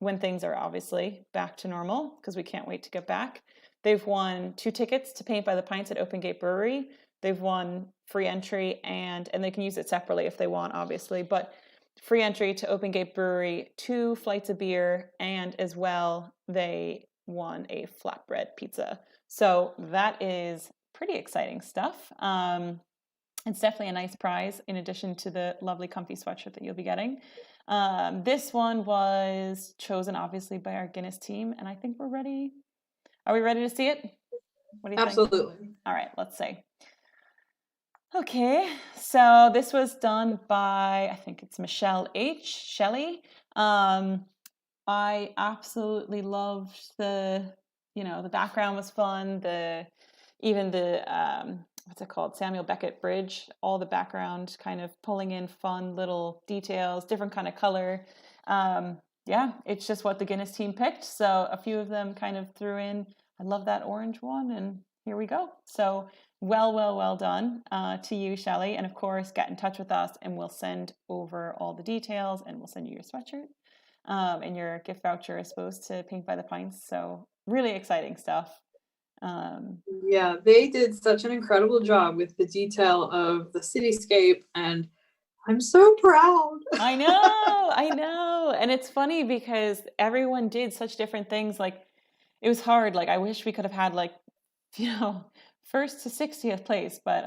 when things are obviously back to normal, because we can't wait to get back, they've won 2 tickets to Paint by the Pints at Open Gate Brewery. They've won free entry, and they can use it separately if they want, obviously, but free entry to Open Gate Brewery, 2 flights of beer, and as well, they won a flatbread pizza. So that is pretty exciting stuff. It's definitely a nice prize in addition to the lovely comfy sweatshirt that you'll be getting. This one was chosen obviously by our Guinness team, and I think we're ready. Are we ready to see it? What do you think? Absolutely. All right, let's see. Okay, so this was done by, I think it's Michelle H. Shelley. I absolutely loved the background was fun. Even the what's it called? Samuel Beckett Bridge, all the background kind of pulling in fun little details, different kind of color. Yeah, it's just what the Guinness team picked. So a few of them kind of threw in, I love that orange one, and here we go. So well done to you, Shelley. And of course, get in touch with us and we'll send over all the details and we'll send you your sweatshirt and your gift voucher, I suppose, to Paint by the Pints. So really exciting stuff. Yeah, they did such an incredible job with the detail of the cityscape, and I'm so proud. I know. And it's funny because everyone did such different things. Like it was hard. Like I wish we could have had like, you know, first to 60th place, but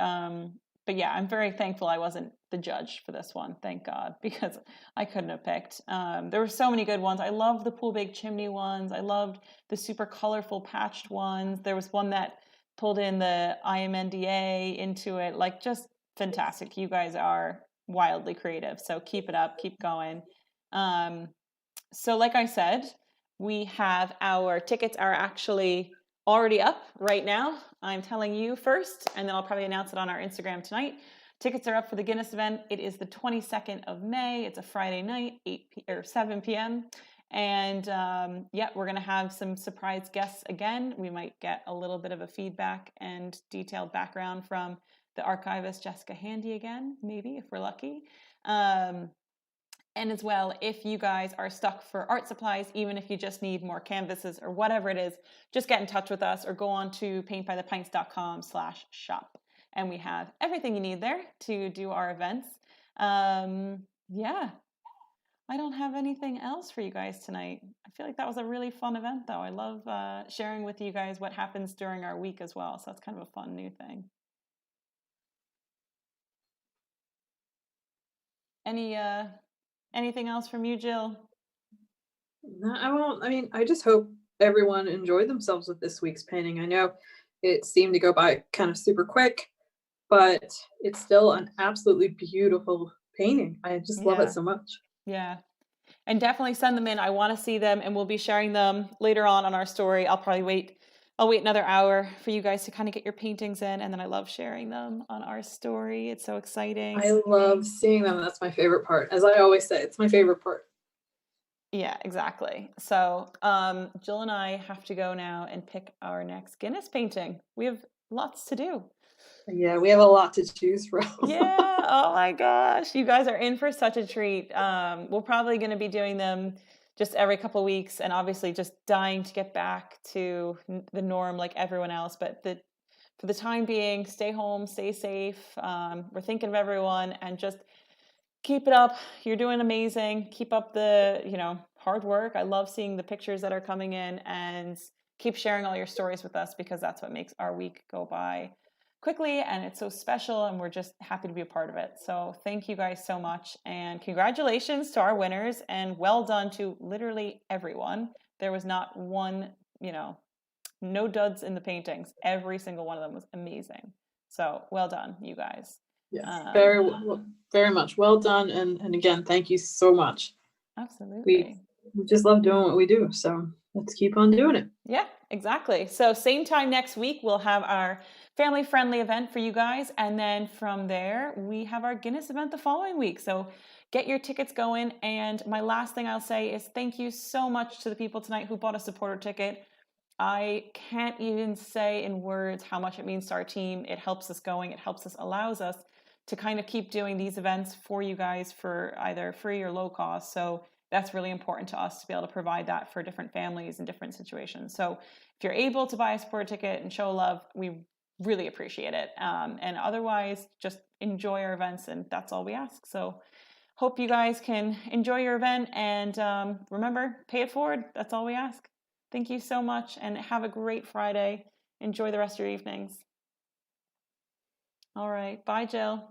yeah, I'm very thankful I wasn't the judge for this one. Thank God, because I couldn't have picked. There were so many good ones. I loved the pool big chimney ones. I loved the super colorful patched ones. There was one that pulled in the IMNDA into it. Like just fantastic. You guys are wildly creative. So keep it up, keep going. So like I said, we have our tickets are actually already up right now. I'm telling you first, and then I'll probably announce it on our Instagram tonight. Tickets are up for the Guinness event. It is the 22nd of May. It's a Friday night, 7 p.m. And yeah, we're going to have some surprise guests again. We might get a little bit of a feedback and detailed background from the archivist Jessica Handy again, maybe if we're lucky. And as well, if you guys are stuck for art supplies, even if you just need more canvases or whatever it is, just get in touch with us or go on to paintbythepints.com/shop. And we have everything you need there to do our events. Yeah, I don't have anything else for you guys tonight. I feel like that was a really fun event, though. I love sharing with you guys what happens during our week as well. So that's kind of a fun new thing. Anything else from you, Jill? No, I won't. I mean, I just hope everyone enjoyed themselves with this week's painting. I know it seemed to go by kind of super quick, but it's still an absolutely beautiful painting. I just love it so much. Yeah. And definitely send them in. I want to see them, and we'll be sharing them later on our story. I'll wait another hour for you guys to kind of get your paintings in, and then I love sharing them on our story. It's so exciting. I love seeing them. That's my favorite part. As I always say, it's my favorite part. Yeah, exactly. So Jill and I have to go now and pick our next Guinness painting. We have lots to do. Yeah, we have a lot to choose from. Yeah. Oh my gosh. You guys are in for such a treat. We're probably going to be doing them just every couple of weeks, and obviously just dying to get back to the norm like everyone else. But for the time being, stay home, stay safe. We're thinking of everyone, and just keep it up. You're doing amazing. Keep up the hard work. I love seeing the pictures that are coming in, and keep sharing all your stories with us, because that's what makes our week go by quickly, and it's so special, and we're just happy to be a part of it. So thank you guys so much, and congratulations to our winners, and well done to literally everyone. There was not one, no duds in the paintings. Every single one of them was amazing. So well done, you guys. Yes, very much well done, and again, thank you so much. Absolutely. We just love doing what we do, so let's keep on doing it. Yeah, exactly. So same time next week, we'll have our family-friendly event for you guys, and then from there, we have our Guinness event the following week. So get your tickets going, and my last thing I'll say is thank you so much to the people tonight who bought a supporter ticket. I can't even say in words how much it means to our team. It helps us going. It allows us to kind of keep doing these events for you guys for either free or low cost. So that's really important to us to be able to provide that for different families in different situations. So if you're able to buy a supporter ticket and show love, we really appreciate it. And otherwise, just enjoy our events, and that's all we ask. So hope you guys can enjoy your event, and remember, pay it forward. That's all we ask. Thank you so much, and have a great Friday. Enjoy the rest of your evenings. All right. Bye, Jill.